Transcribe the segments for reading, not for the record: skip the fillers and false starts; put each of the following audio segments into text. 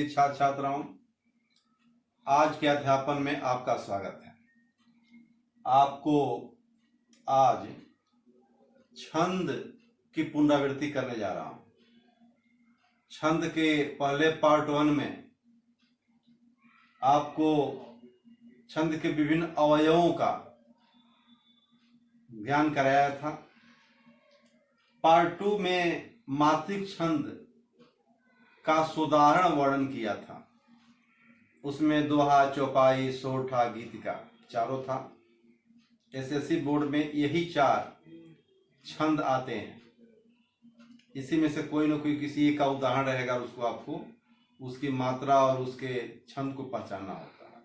प्रिय छात्र छात्राओं, आज के अध्यापन में आपका स्वागत है। आपको आज छंद की पुनरावृत्ति करने जा रहा हूं। छंद के पहले पार्ट 1 में आपको छंद के विभिन्न अवयवों का ज्ञान कराया था। पार्ट 2 में मात्रिक छंद का सुधारण वर्णन किया था। उसमें दोहा, चौपाई, सोरठा, गीतिका चारों था। एसएससी बोर्ड में यही 4 छंद आते हैं। इसी में से कोई न कोई किसी एक का उदाहरण रहेगा, उसको आपको उसकी मात्रा और उसके छंद को पहचानना होता है।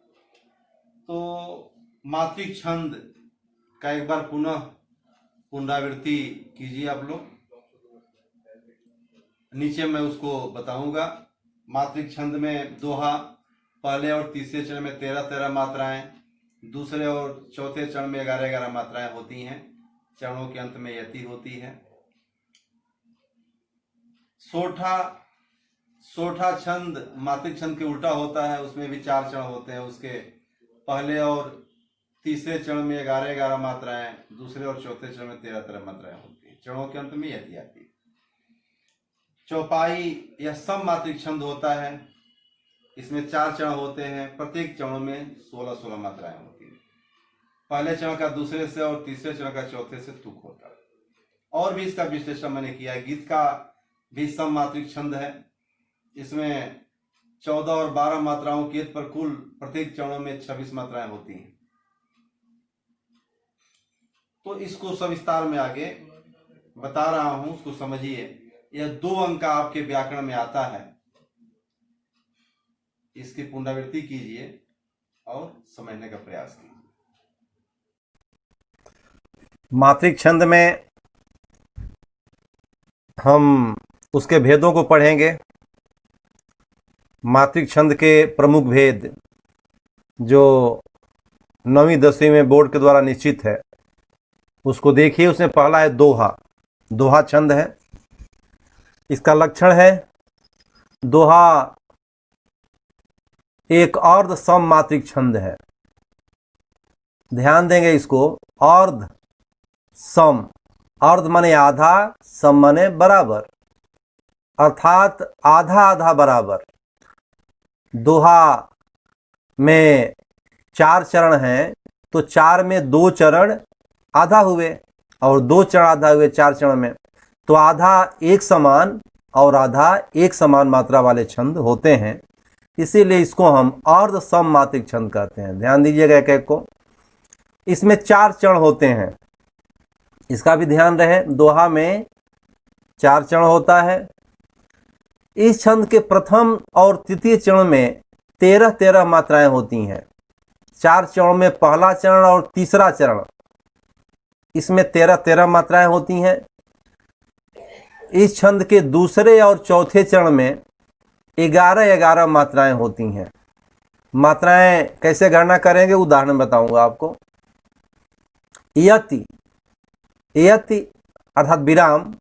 तो मात्रिक छंद का एक बार पुनः पुनरावृत्ति कीजिए आप लोग। नीचे मैं उसको बताऊंगा। मात्रिक छंद में दोहा पहले और तीसरे चरण में 13-13 मात्राएं, दूसरे और चौथे चरण में 11-11 मात्राएं होती हैं। चरणों के अंत में यति होती है। सोरठा छंद मात्रिक छंद के उल्टा होता है। उसमें भी 4 चरण होते हैं। उसके पहले और तीसरे चरण में 11-11 मात्राएं, दूसरे और चौथे चरण में 13-13 मात्राएं होती हैं। चरणों के अंत में यति आती है। चौपाई यह सम मात्रिक छंद होता है। इसमें 4 चरण होते हैं। प्रत्येक चरणों में 16-16 मात्राएं होती हैं। पहले चरण का दूसरे से और तीसरे चरण का चौथे से तुक होता है। और भी इसका विश्लेषण मैंने किया है। गीत का भी सम मात्रिक छंद है। इसमें 14 और 12 मात्राओं के पर कुल प्रत्येक चरणों में 26 मात्राएं होती हैं। तो इसको सविस्तार में आगे बता रहा हूं, उसको समझिए। यह 2 अंक का आपके व्याकरण में आता है। इसकी पुनरावृत्ति कीजिए और समझने का प्रयास कीजिए। मात्रिक छंद में हम उसके भेदों को पढ़ेंगे। मात्रिक छंद के प्रमुख भेद जो 9वीं 10वीं में बोर्ड के द्वारा निश्चित है, उसको देखिए। उसमें पहला है दोहा। दोहा छंद है। इसका लक्षण है, दोहा एक अर्ध सम मात्रिक छंद है। ध्यान देंगे इसको। अर्ध सम, अर्ध माने आधा, सम माने बराबर, अर्थात आधा आधा बराबर। दोहा में 4 चरण हैं, तो 4 में 2 चरण आधा हुए और 2 चरण आधा हुए 4 चरण में। तो आधा एक समान और आधा एक समान मात्रा वाले छंद होते हैं। इसीलिए इसको हम अर्ध सम मात्रिक छंद कहते हैं। ध्यान दीजिएगा एक एक को। इसमें 4 चरण होते हैं, इसका भी ध्यान रहे। दोहा में 4 चरण होता है। इस छंद के प्रथम और तृतीय चरण में 13-13 मात्राएं होती हैं। 4 चरणों में पहला चरण और तीसरा चरण, इसमें 13-13 मात्राएं होती हैं। इस छंद के दूसरे और चौथे चरण में 11-11 मात्राएं होती हैं। मात्राएं कैसे गणना करेंगे, उदाहरण बताऊंगा आपको। यति, यति अर्थात विराम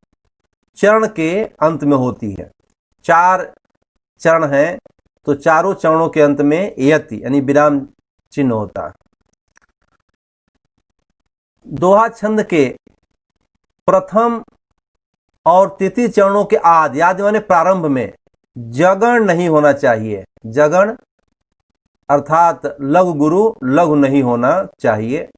चरण के अंत में होती है। 4 चरण हैं, तो चारों चरणों के अंत में यति यानी विराम चिन्ह होता है। दोहा छंद के प्रथम और तृतीय चरणों के आदि, आदि माने प्रारंभ में जगण नहीं होना चाहिए। जगण अर्थात लघु गुरु लघु नहीं होना चाहिए।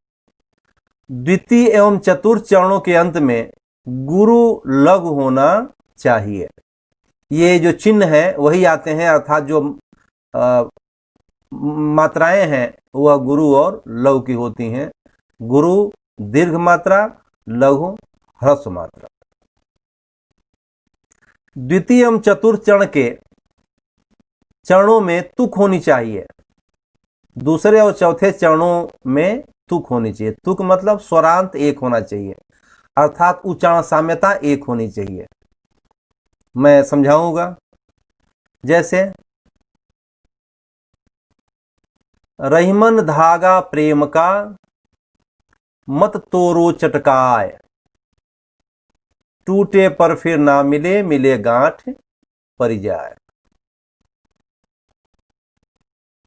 द्वितीय एवं चतुर्थ चरणों के अंत में गुरु लघु होना चाहिए। ये जो चिन्ह है वही आते हैं, अर्थात जो मात्राएं हैं वह गुरु और लघु की होती हैं। गुरु दीर्घ मात्रा, लघु ह्रस्व मात्रा। द्वितीय एवं चतुर्थ चरण के चरणों में तुक होनी चाहिए। दूसरे और चौथे चरणों में तुक होनी चाहिए। तुक मतलब स्वरांत एक होना चाहिए, अर्थात उच्चारण साम्यता एक होनी चाहिए। मैं समझाऊंगा। जैसे रहीमन धागा प्रेम का, मत तोरो चटकाय, टूटे पर फिर ना मिले, मिले गांठ पड़ जाए।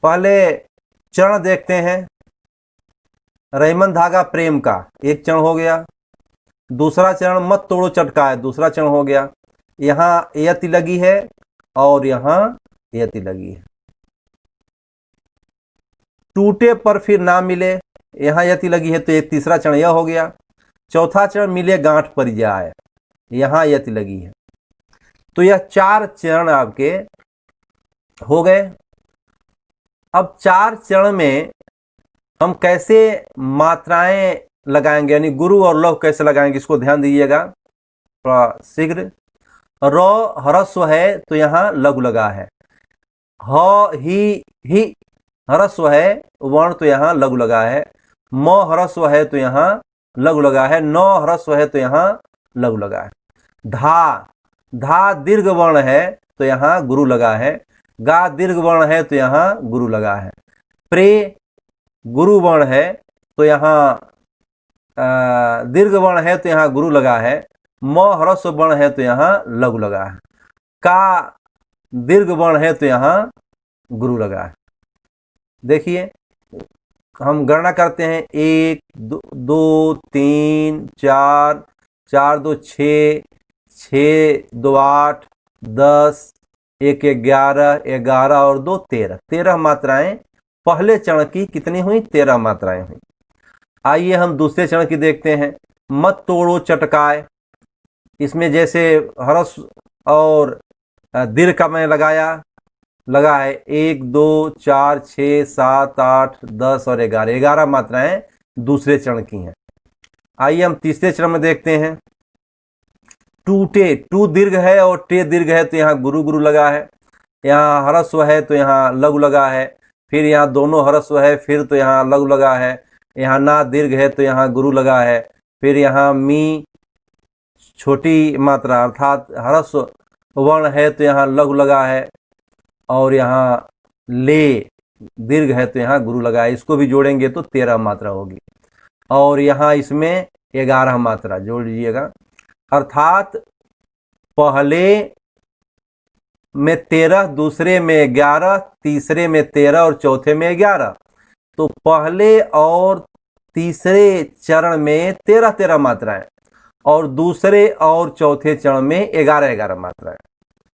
पहले चरण देखते हैं। रहीमन धागा प्रेम का एक चरण हो गया। दूसरा चरण मत तोड़ो चटकाए दूसरा चरण हो गया। यहाँ यति लगी है और यहाँ यति लगी है। टूटे पर फिर ना मिले, यहाँ यति लगी है तो एक तीसरा चरण यह हो गया। चौथा चरण मिले गांठ पर जाए, यहाँ यति लगी है। तो यह 4 चरण आपके हो गए। अब 4 चरण में हम कैसे मात्राएं लगाएंगे, यानी गुरु और लघु कैसे लगाएंगे, इसको ध्यान दीजिएगा थोड़ा शीघ्र। र ह्रस्व है तो यहाँ लघु लगा है। ह ही ह्रस्व है वर्ण तो यहाँ लघु लगा है। म ह्रस्व है तो यहाँ लघु लगा है। न ह्रस्व है तो यहाँ लघु लगा है। धा दीर्घ वर्ण है तो यहाँ गुरु लगा है। गा दीर्घ वर्ण है तो यहाँ गुरु लगा है। प्रे गुरु वर्ण है तो यहाँ दीर्घ वर्ण है तो यहाँ गुरु लगा है। म ह्रस्व वर्ण है तो यहाँ लघु लगा है। का दीर्घ वर्ण है तो यहाँ गुरु लगा है। देखिए हम गणना करते हैं। 1 2 3 4 4 2 6 6 2 8 10 1 11 11 और 2 13 13 मात्राएं पहले चरण की कितनी हुई? 13 मात्राएं हुई। आइए हम दूसरे चरण की देखते हैं। मत तोड़ो चटकाए, इसमें जैसे ह्रस्व और दीर्घ का मैं लगा है 1 2 4 6 7 8 10 और 11 11 मात्राएं दूसरे चरण की हैं। आइए हम तीसरे चरण में देखते हैं। टूटे, टू दीर्घ है और टे दीर्घ है तो यहाँ गुरु गुरु लगा है। यहाँ ह्रस्व है तो यहाँ लघु लगा है। फिर यहाँ दोनों ह्रस्व है फिर तो यहाँ लघु लगा है। यहाँ ना दीर्घ है तो यहाँ गुरु लगा है। फिर यहाँ मी छोटी मात्रा अर्थात ह्रस्व वर्ण है तो यहाँ लघु लगा है। और यहाँ ले दीर्घ है तो यहाँ गुरु लगा है। इसको भी जोड़ेंगे तो 13 मात्रा होगी। और यहाँ इसमें 11 मात्रा जोड़ लीजिएगा। अर्थात पहले में 13, दूसरे में 11, तीसरे में 13 और चौथे में 11। तो पहले और तीसरे चरण में 13 13 मात्राएं और दूसरे और चौथे चरण में 11 11 मात्राएं।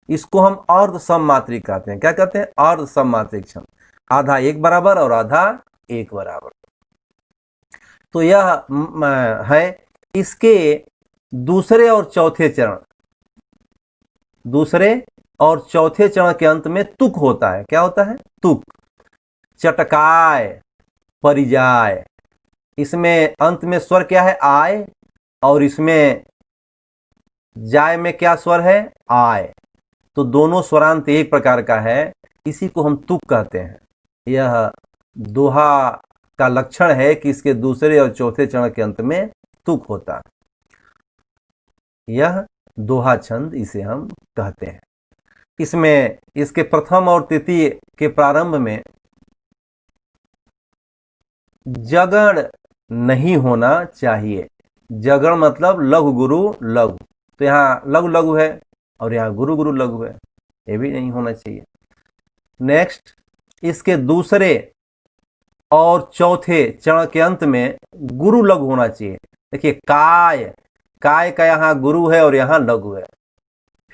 इसको हम अर्ध सममात्रिक कहते हैं। क्या कहते हैं? अर्ध सममात्रिक छंद। आधा एक बराबर और आधा एक बराबर। तो यह है इसके दूसरे और चौथे चरण। दूसरे और चौथे चरण के अंत में तुक होता है। क्या होता है? तुक। चटकाए, परिजाय, इसमें अंत में स्वर क्या है? आय। और इसमें जाय में क्या स्वर है? आय। तो दोनों स्वरांत एक प्रकार का है, इसी को हम तुक कहते हैं। यह दोहा का लक्षण है कि इसके दूसरे और चौथे चरण के अंत में तुक होता है। यह दोहा छंद इसे हम कहते हैं। इसमें इसके प्रथम और तृतीय के प्रारंभ में जगड़ नहीं होना चाहिए। जगड़ मतलब लघु गुरु लघु। तो यहाँ लघु लघु है और यहाँ गुरु गुरु लघु है, ये भी नहीं होना चाहिए। नेक्स्ट, इसके दूसरे और चौथे चरण के अंत में गुरु लघु होना चाहिए। देखिए काय, काय का यहाँ गुरु है और यहाँ लघु है।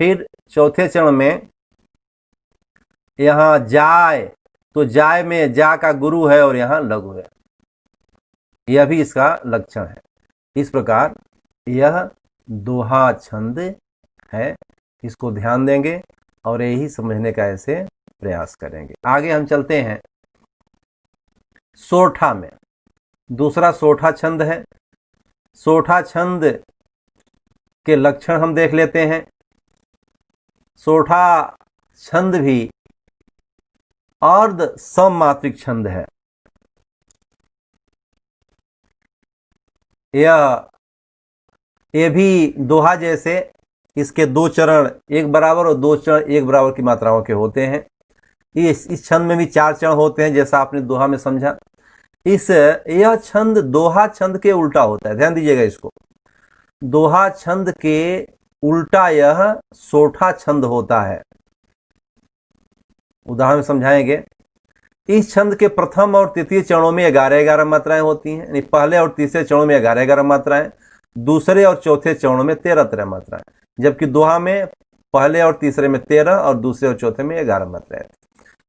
फिर चौथे चरण में यहाँ जाय, तो जाय में जा का गुरु है और यहाँ लघु है। यह भी इसका लक्षण है। इस प्रकार यह दोहा छंद है। इसको ध्यान देंगे और यही समझने का ऐसे प्रयास करेंगे। आगे हम चलते हैं सोरठा में। दूसरा सोरठा छंद है। सोरठा छंद के लक्षण हम देख लेते हैं। सोरठा छंद भी अर्ध सममात्रिक छंद है। यह भी दोहा जैसे इसके 2 चरण एक बराबर और 2 चरण एक बराबर की मात्राओं के होते हैं। इस छंद में भी 4 चरण होते हैं, जैसा आपने दोहा में समझा। यह छंद दोहा छंद के उल्टा होता है। ध्यान दीजिएगा इसको। दोहा छंद के उल्टा यह सोरठा छंद होता है। उदाहरण समझाएंगे। इस छंद के प्रथम और तृतीय चरणों में 11-11 मात्राएं होती हैं, यानी पहले और तीसरे चरणों में 11-11 मात्राएं, दूसरे और चौथे चरणों में 13-13 मात्राएं, जबकि दोहा में पहले और तीसरे में 13 और दूसरे और चौथे में 11 मात्राएं।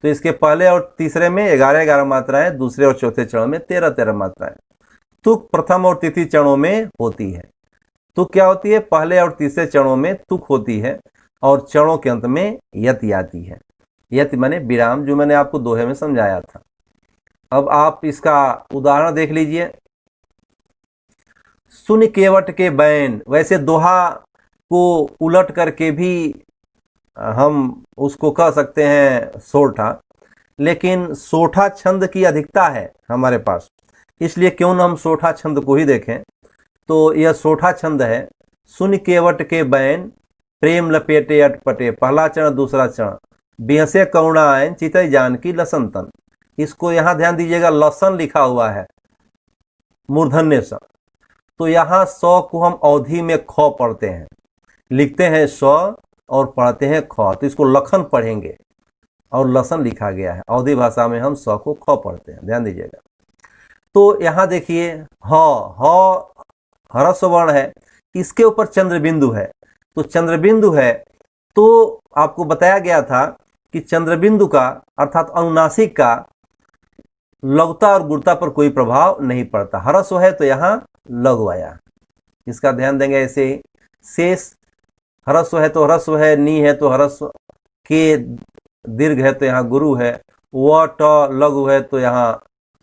तो इसके पहले और तीसरे में 11-11 मात्राएं, दूसरे और चौथे चरण में 13-13 मात्राएं। तुक प्रथम और तृतीय चरणों में होती है। तुक क्या होती है? पहले और तीसरे चरणों में तुक होती है और चरणों के अंत में यति आती है। यति माने विराम, जो मैंने आपको दोहे में समझाया था। अब आप इसका उदाहरण देख लीजिए। सुन केवट के बैन, वैसे दोहा को उलट करके भी हम उसको कह सकते हैं सोठा, लेकिन सोठा छंद की अधिकता है हमारे पास, इसलिए क्यों न हम सोठा छंद को ही देखें। तो यह सोठा छंद है। सुन केवट के बैन, प्रेम लपेटे अटपटे, पहला चरण दूसरा चरण, बिहसे करुणायन चितई जान की लसन तन। इसको यहाँ ध्यान दीजिएगा, लसन लिखा हुआ है मूर्धन्य स। तो यहाँ स को हम अवधि में ख पढ़ते हैं, लिखते हैं स और पढ़ते हैं ख, तो इसको लखन पढ़ेंगे और लसन लिखा गया है। अवधि भाषा में हम स को ख पढ़ते हैं, ध्यान दीजिएगा। तो यहाँ देखिए ह ह्रस्व वर्ण है, इसके ऊपर चंद्रबिंदु है। तो चंद्रबिंदु है तो आपको बताया गया था कि चंद्रबिंदु का अर्थात अनुनासिक का लघुता और गुरुता पर कोई प्रभाव नहीं पड़ता। ह्रस्व है तो यहाँ लघु आया, इसका ध्यान देंगे। ऐसे ही शेष, ह्रस्व है तो ह्रस्व है, नी है तो ह्रस्व, के दीर्घ है तो यहाँ गुरु है, व ट लघु है तो यहाँ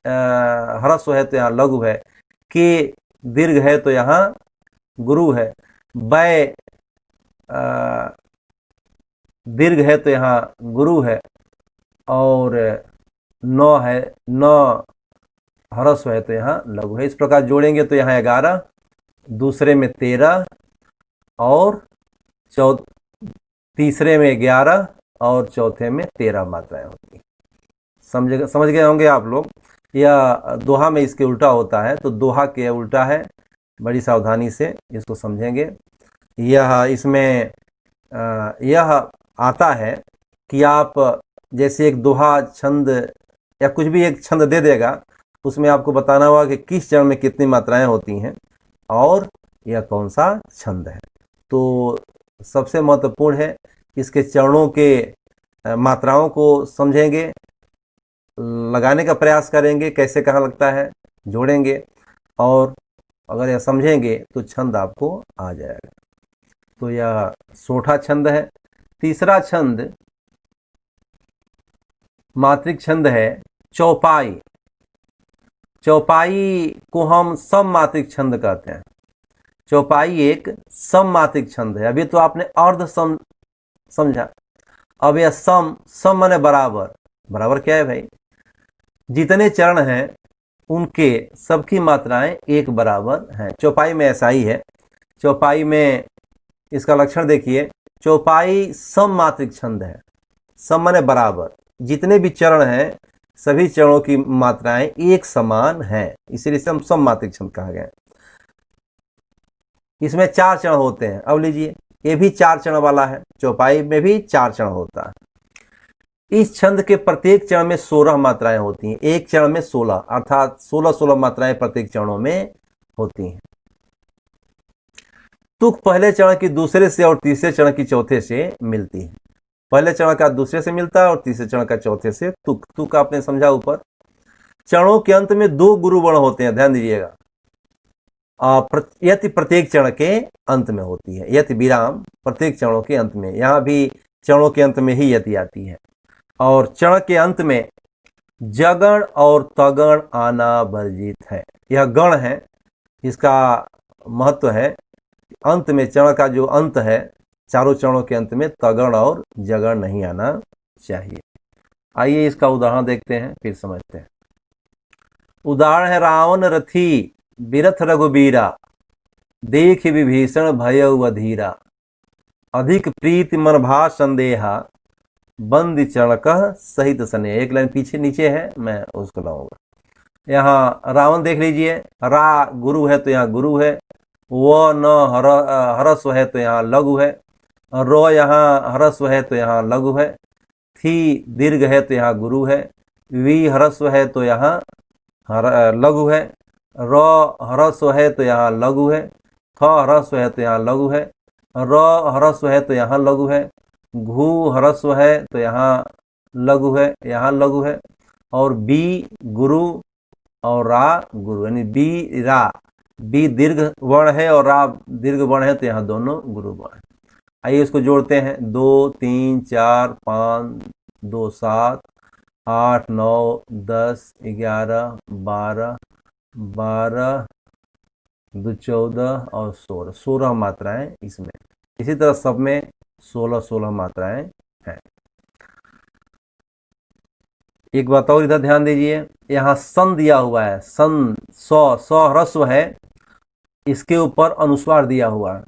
ह्रस्व है तो यहाँ लघु है, के दीर्घ है तो यहाँ गुरु है, बै दीर्घ है तो यहाँ गुरु है, और न है, न ह्रस्व है तो यहाँ लघु है। इस प्रकार जोड़ेंगे तो यहाँ 11, दूसरे में 13 और तीसरे में 11 और चौथे में 13 मात्राएं होती। समझ गए होंगे आप लोग। यह दोहा में इसके उल्टा होता है, तो दोहा के उल्टा है, बड़ी सावधानी से इसको समझेंगे। यह इसमें यह आता है कि आप जैसे एक दोहा छंद या कुछ भी एक छंद दे देगा, उसमें आपको बताना होगा कि किस चरण में कितनी मात्राएं होती हैं और यह कौन सा छंद है। तो सबसे महत्वपूर्ण है, इसके चरणों के मात्राओं को समझेंगे, लगाने का प्रयास करेंगे, कैसे कहाँ लगता है जोड़ेंगे, और अगर यह समझेंगे तो छंद आपको आ जाएगा। तो यह सोठा छंद है। तीसरा छंद मात्रिक छंद है चौपाई। चौपाई को हम सममात्रिक छंद कहते हैं। चौपाई एक सममात्रिक छंद है। अभी तो आपने अर्ध सम समझा, अब यह सम माने बराबर। बराबर क्या है भाई? जितने चरण हैं उनके सबकी मात्राएं एक बराबर हैं। चौपाई में ऐसा ही है। चौपाई में इसका लक्षण देखिए, चौपाई सममात्रिक छंद है। सम माने बराबर, जितने भी चरण हैं सभी चरणों की मात्राएं एक समान हैं, इसीलिए इसे हम सममात्रिक छंद कहा गया। इसमें 4 चरण होते हैं। अब लीजिए, ये भी 4 चरण वाला है। चौपाई में भी 4 चरण होता है। इस छंद के प्रत्येक चरण में 16 मात्राएं होती हैं। एक चरण में 16, अर्थात 16 मात्राएं प्रत्येक चरणों में होती हैं। तुक पहले चरण की दूसरे से और तीसरे चरण की चौथे से मिलती है। पहले चरण का दूसरे से मिलता है और तीसरे चरण का चौथे से। तुक आपने समझा ऊपर। चरणों के अंत में 2 गुरु वर्ण होते हैं, ध्यान दीजिएगा। यति प्रत्येक चरण के अंत में होती है। यति विराम प्रत्येक चरणों के अंत में, यहाँ भी चरणों के अंत में ही यति आती है। और चरण के अंत में जगण और तगण आना वर्जित है। यह गण है, इसका महत्व है। अंत में चरण का जो अंत है, चारों चरणों के अंत में तगण और जगण नहीं आना चाहिए। आइए इसका उदाहरण देखते हैं, फिर समझते हैं। उदाहरण है रावण रथी बिरथ रघुबीरा, देख विभीषण भयउ अधीरा, अधिक प्रीति मन भा संदेहा, बंद चरणकह सहित स्नेह। एक लाइन पीछे नीचे है, मैं उसको लाऊंगा। यहाँ रावण देख लीजिए, रा गुरु है तो यहाँ गुरु है, व न ह्रस्व है तो यहाँ लघु है, रो यहाँ ह्रस्व है तो यहाँ लघु है, थी दीर्घ है तो यहाँ गुरु है, वी ह्रस्व है तो यहाँ लघु है, र ह्रस्व है तो यहाँ लघु है, थ ह्रस्व है तो यहाँ लघु है, र ह्रस्व है तो यहाँ लघु है, घू ह्रस्व है तो यहाँ लघु है, यहाँ लघु है, और बी गुरु और रा गुरु, यानी बी रा, बी दीर्घ वर्ण है और रा दीर्घ वर्ण है तो यहाँ दोनों गुरु वर्ण है। आइए इसको जोड़ते हैं। 2 3 4 5 2 7 8 9 10 11 12 12 2 14 और 16, 16 मात्राएं इसमें। इसी तरह सब में 16 16 मात्राएं हैं। एक बात और इधर ध्यान दीजिए, यहाँ सन दिया हुआ है, सन, सौ ह्रस्व है, इसके ऊपर अनुस्वार दिया हुआ है,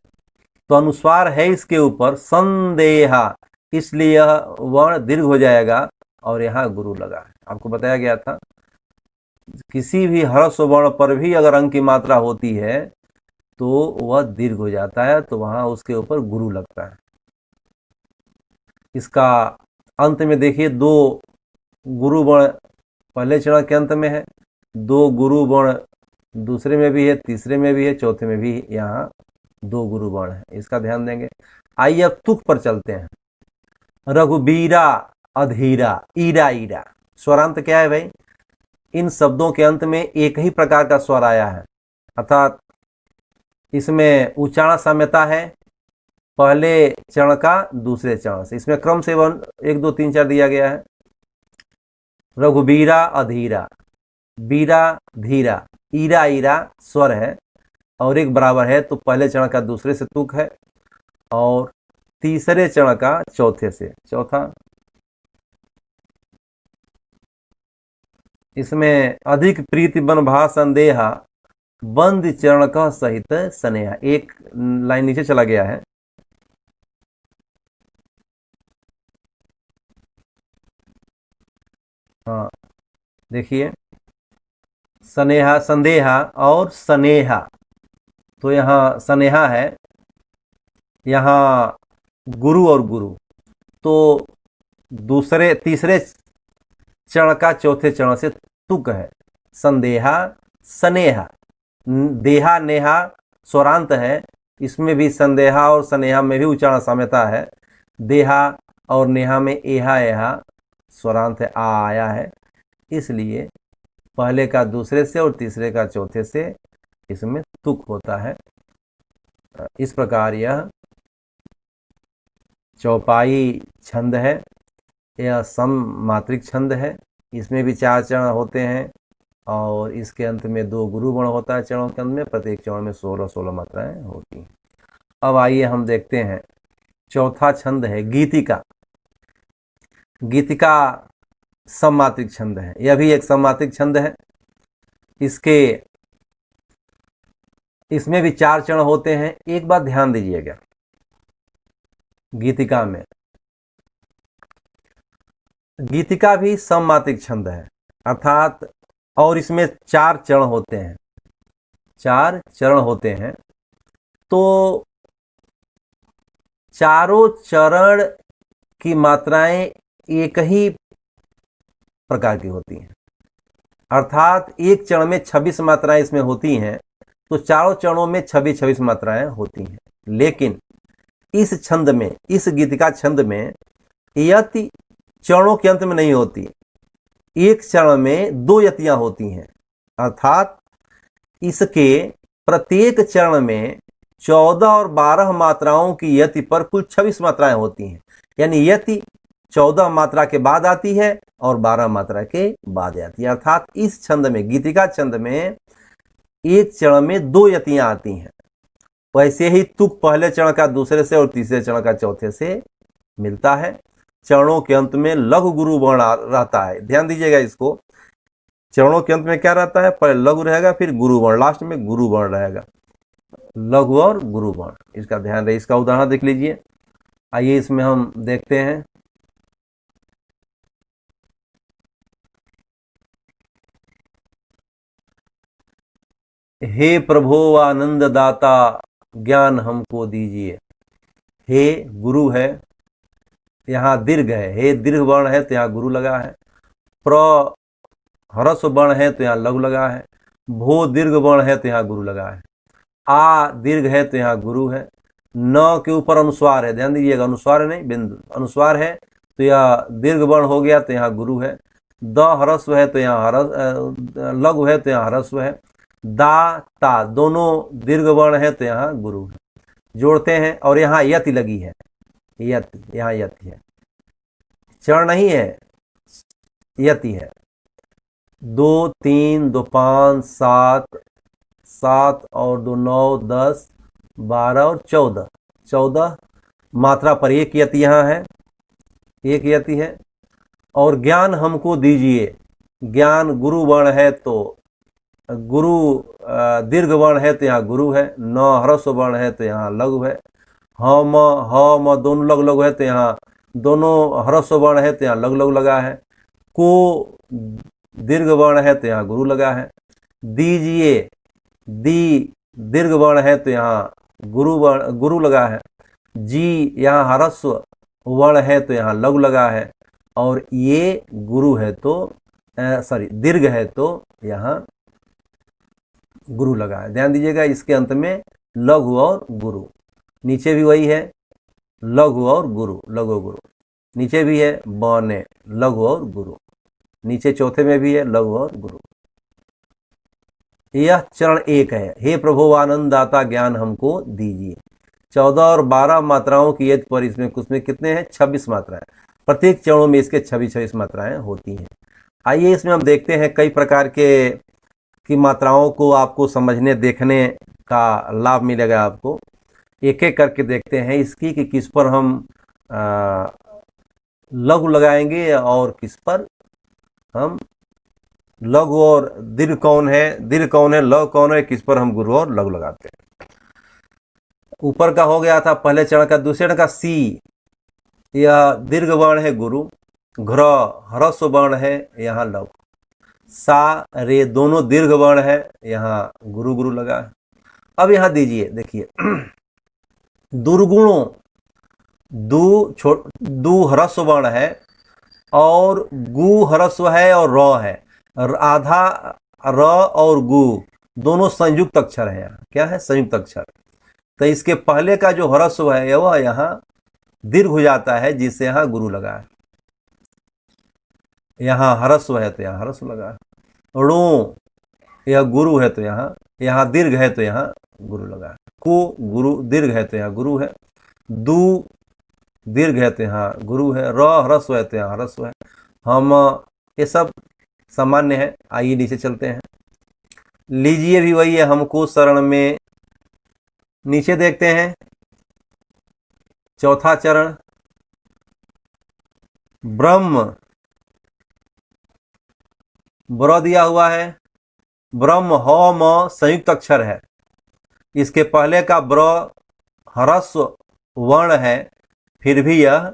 तो अनुस्वार है इसके ऊपर, संदेहा, इसलिए यह वर्ण दीर्घ हो जाएगा और यहाँ गुरु लगा है। आपको बताया गया था किसी भी ह्रस्व वर्ण पर भी अगर अंक की मात्रा होती है तो वह दीर्घ हो जाता है, तो वहां उसके ऊपर गुरु लगता है। इसका अंत में देखिए 2 गुरु वर्ण पहले चरण के अंत में है, 2 गुरु वर्ण दूसरे में भी है, तीसरे में भी है, चौथे में भी यहाँ 2 गुरु वर्ण है, इसका ध्यान देंगे। आइए अब तुक पर चलते हैं। रघुबीरा, अधीरा, ईरा ईरा, स्वरांत क्या है भाई? इन शब्दों के अंत में एक ही प्रकार का स्वर आया है, अर्थात इसमें उच्चारण साम्यता है पहले चरण का दूसरे चरण से। इसमें क्रम से 1 2 3 4 दिया गया है। रघुबीरा, अधीरा, बीरा धीरा, ईरा ईरा स्वर है और एक बराबर है, तो पहले चरण का दूसरे से तुक है और तीसरे चरण का चौथे से चौथा। इसमें अधिक प्रीति बन भा संदेहा, बंद चरण का सहित स्नेहा, एक लाइन नीचे चला गया है। हाँ देखिए, स्नेहा, संदेहा और स्नेहा, तो यहाँ स्नेहा है, यहाँ गुरु और गुरु, तो तीसरे चरण का चौथे चरण से तुक है। संदेहा, स्नेहा, देहा नेहा स्वरांत है, इसमें भी संदेहा और स्नेहा में भी उच्चारण साम्यता है। देहा और नेहा में एहा एहा स्वरांत है, आ आया है, इसलिए पहले का दूसरे से और तीसरे का चौथे से इसमें तुक होता है। इस प्रकार यह चौपाई छंद है, यह सम मात्रिक छंद है, इसमें भी 4 चरण होते हैं और इसके अंत में 2 गुरु वर्ण होता है चरणों के अंत में, प्रत्येक चरण में 16 16 मात्राएं होती हैं। अब आइए हम देखते हैं चौथा छंद है गीतिका। गीतिका सममात्रिक छंद है, यह भी एक सममात्रिक छंद है। इसमें भी 4 चरण होते हैं। एक बात ध्यान दीजिएगा, गीतिका में, गीतिका भी सममात्रिक छंद है, अर्थात और इसमें 4 चरण होते हैं, 4 चरण होते हैं, तो चारों चरण की मात्राएं एक ही प्रकार की होती हैं, अर्थात एक चरण में 26 मात्राएं इसमें होती हैं, तो चारों चरणों में 26 मात्राएं होती हैं। लेकिन इस छंद में, इस गीतिका छंद में यति चरणों के अंत में नहीं होती, एक चरण में 2 यतियां होती हैं, अर्थात इसके प्रत्येक चरण में 14 और 12 मात्राओं की यति पर कुल 26 मात्राएं होती हैं, यानी यति 14 मात्रा के बाद आती है और 12 मात्रा के बाद आती है। अर्थात इस छंद में, गीतिका छंद में, एक चरण में 2 यतियां आती हैं। वैसे ही तुक पहले चरण का दूसरे से और तीसरे चरण का चौथे से मिलता है। चरणों के अंत में लघु गुरु वर्ण रहता है, ध्यान दीजिएगा इसको। चरणों के अंत में क्या रहता है? पहले लघु रहेगा, फिर गुरु वर्ण, लास्ट में गुरु वर्ण रहेगा, लघु और गुरु वर्ण, इसका ध्यान रहे। इसका उदाहरण देख लीजिए। आइए इसमें हम देखते हैं। हे प्रभो आनंद दाता ज्ञान हमको दीजिए। हे गुरु है, यहाँ दीर्घ है, हे दीर्घ वर्ण है तो यहाँ गुरु लगा है। प्र ह्रस्व वर्ण है तो यहाँ लघु लगा है। भो दीर्घ वर्ण है तो यहाँ गुरु लगा है। आ दीर्घ है तो यहाँ गुरु है। न के ऊपर अनुस्वार है, ध्यान दीजिएगा, अनुस्वार है नहीं, बिंदु अनुस्वार है तो यह दीर्घ वर्ण हो गया तो यहाँ गुरु है। द ह्रस्व है तो यहाँ लघु है तो यहाँ ह्रस्व है। दा ता दोनों दीर्घ वर्ण है तो यहाँ गुरु है। जोड़ते हैं और यहाँ यति लगी है, यति, यहाँ यति है, चरण नहीं है, यति है। 2 3 2 5 7, 7 और 2 9 10 12 और 14, 14 मात्रा पर एक यति यहाँ है, एक यति है। और ज्ञान हमको दीजिए, ज्ञान गुरु वर्ण है तो गुरु दीर्घ वर्ण है तो यहाँ गुरु है। न ह्रस्व वर्ण है तो यहाँ लघु है। हम दोनों लघु लघु है तो यहाँ दोनों ह्रस्व वर्ण है तो यहाँ लघु लघु लगा है। को दीर्घ वर्ण है तो यहाँ गुरु लगा है। दीजिए दी दीर्घ वर्ण है तो यहाँ गुरु लगा है। जी यहाँ ह्रस्व वर्ण है तो यहाँ लघु लगा है। और ये गुरु है तो दीर्घ है तो यहाँ गुरु लगा है। ध्यान दीजिएगा, इसके अंत में लघु और गुरु, नीचे भी वही है, लघु और गुरु, लघु गुरु, नीचे भी है बने लघु और गुरु, नीचे चौथे में भी है लघु और गुरु। यह चरण 1 है। हे प्रभु आनंद दाता ज्ञान हमको दीजिए। 14 और 12 मात्राओं की यदि पर इसमें कितने हैं? 26 मात्राएं। प्रत्येक चरणों में इसके 26 मात्राएं होती हैं। आइए इसमें हम देखते हैं कई प्रकार की मात्राओं को आपको समझने देखने का लाभ मिलेगा आपको। एक एक करके देखते हैं इसकी कि किस पर हम लघु लगाएंगे और किस पर हम लघु और दीर्घ कौन है, लघु कौन है, किस पर हम गुरु और लघु लगाते हैं। ऊपर का हो गया था पहले चरण का। दूसरे चरण का सी, यह दीर्घ वर्ण है गुरु, घ्र ह्रस्व वर्ण है यहाँ लघु, सा रे दोनों दीर्घ वर्ण है यहाँ गुरु लगा है। अब यहाँ दीजिए, देखिए दुर्गुणों, दू ह्रस्व वर्ण है और गु ह्रस्व है और र है, आधा र और गु दोनों संयुक्त अक्षर है। यहाँ क्या है? संयुक्त अक्षर। तो इसके पहले का जो ह्रस्व है वह यहाँ दीर्घ हो जाता है, जिससे यहाँ गुरु लगा है। यहाँ ह्रस्व है तो यहाँ ह्रस्व लगा है। णु यह गुरु है तो यहाँ दीर्घ है तो यहाँ गुरु लगा है। को गुरु दीर्घ है तो यहाँ गुरु है। दू दीर्घ है तो यहाँ गुरु है। र ह्रस्व है तो यहाँ ह्रस्व है। हम ये सब सामान्य है। आइए नीचे चलते हैं। लीजिए भी वही है, हमको शरण में। नीचे देखते हैं चौथा चरण, ब्रह्म, ब्र दिया हुआ है। ब्रह्म ह म संयुक्त अक्षर है, इसके पहले का ब्र ह्रस्व वर्ण है, फिर भी यह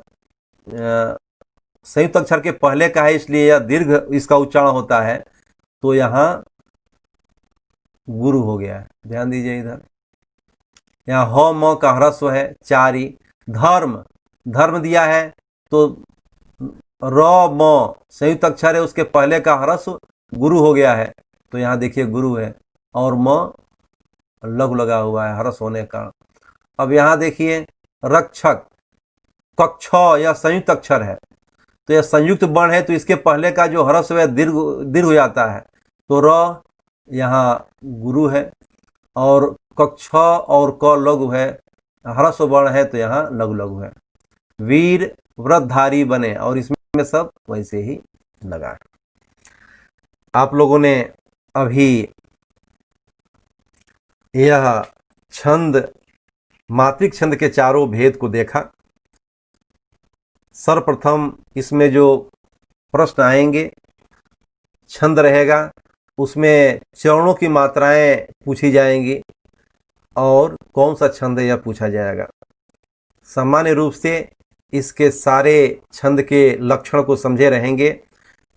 संयुक्त अक्षर के पहले का है, इसलिए यह दीर्घ इसका उच्चारण होता है, तो यहाँ गुरु हो गया है। ध्यान दीजिए इधर, यहाँ ह म का ह्रस्व है, चारी। धर्म दिया है तो र म संयुक्त अक्षर है, उसके पहले का ह्रस्व गुरु हो गया है, तो यहाँ देखिए गुरु है और म लघु लगा हुआ है ह्रस्व होने का। अब यहाँ देखिए रक्षक, कक्ष, यह संयुक्त अक्षर है, तो यह संयुक्त वर्ण है, तो इसके पहले का जो ह्रस्व है दीर्घ हो जाता है, तो र यहाँ गुरु है और कक्ष और क लघु है, ह्रस्व वर्ण है तो यहाँ लघु है। वीर व्रतधारी बने, और इसमें सब वैसे ही लगा। आप लोगों ने अभी यह छंद, मात्रिक छंद के चारों भेद को देखा। सर्वप्रथम इसमें जो प्रश्न आएंगे, छंद रहेगा, उसमें चरणों की मात्राएं पूछी जाएंगी और कौन सा छंद है यह पूछा जाएगा। सामान्य रूप से इसके सारे छंद के लक्षण को समझे रहेंगे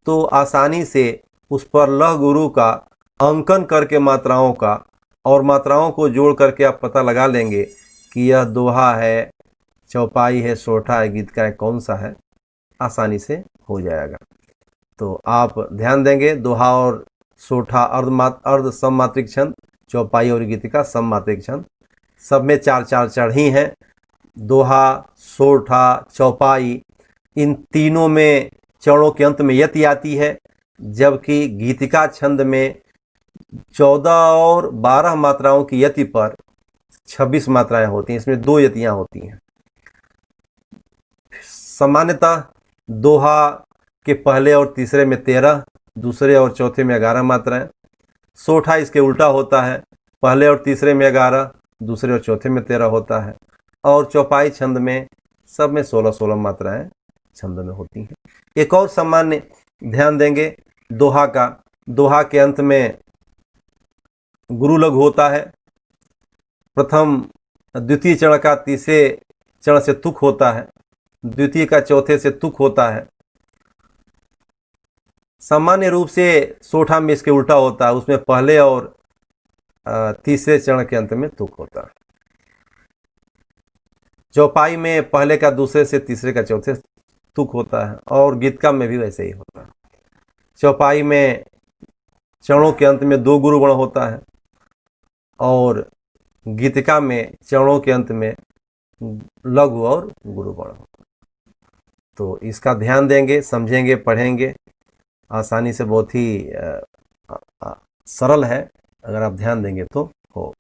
तो आसानी से उस पर लघु गुरु का अंकन करके मात्राओं का और मात्राओं को जोड़ करके आप पता लगा लेंगे कि यह दोहा है, चौपाई है, सोठा है, गीत का है, कौन सा है, आसानी से हो जाएगा। तो आप ध्यान देंगे दोहा और सोठा अर्ध सममात्रिक छंद, चौपाई और गीतिका सममात्रिक छंद, सब में 4-4 चढ़ ही हैं। दोहा, सोठा, चौपाई, इन तीनों में चरणों के अंत में यति आती है, जबकि गीतिका छंद में 14 और 12 मात्राओं की यति पर 26 मात्राएं होती हैं। इसमें 2 यतियां होती हैं। सामान्यतः दोहा के पहले और तीसरे में 13, दूसरे और चौथे में 11 मात्राएं। सोठा इसके उल्टा होता है, पहले और तीसरे में 11, दूसरे और चौथे में 13 होता है। और चौपाई छंद में सब में 16-16 मात्राएं छंद में होती हैं। एक और सामान्य ध्यान देंगे दोहा का, दोहा के अंत में गुरु लघु होता है। प्रथम द्वितीय चरण का तीसरे चरण से तुक होता है, द्वितीय का चौथे से तुक होता है। सामान्य रूप से सोठा में इसके उल्टा होता है, उसमें पहले और तीसरे चरण के अंत में तुक होता है। चौपाई में पहले का दूसरे से तीसरे का चौथे तुक होता है, और गीतका में भी वैसे ही होता है। चौपाई में चरणों के अंत में 2 गुरुगण होता है, और गीतिका में चरणों के अंत में लघु और गुरुगण होता है। तो इसका ध्यान देंगे, समझेंगे, पढ़ेंगे, आसानी से, बहुत ही सरल है, अगर आप ध्यान देंगे तो हो।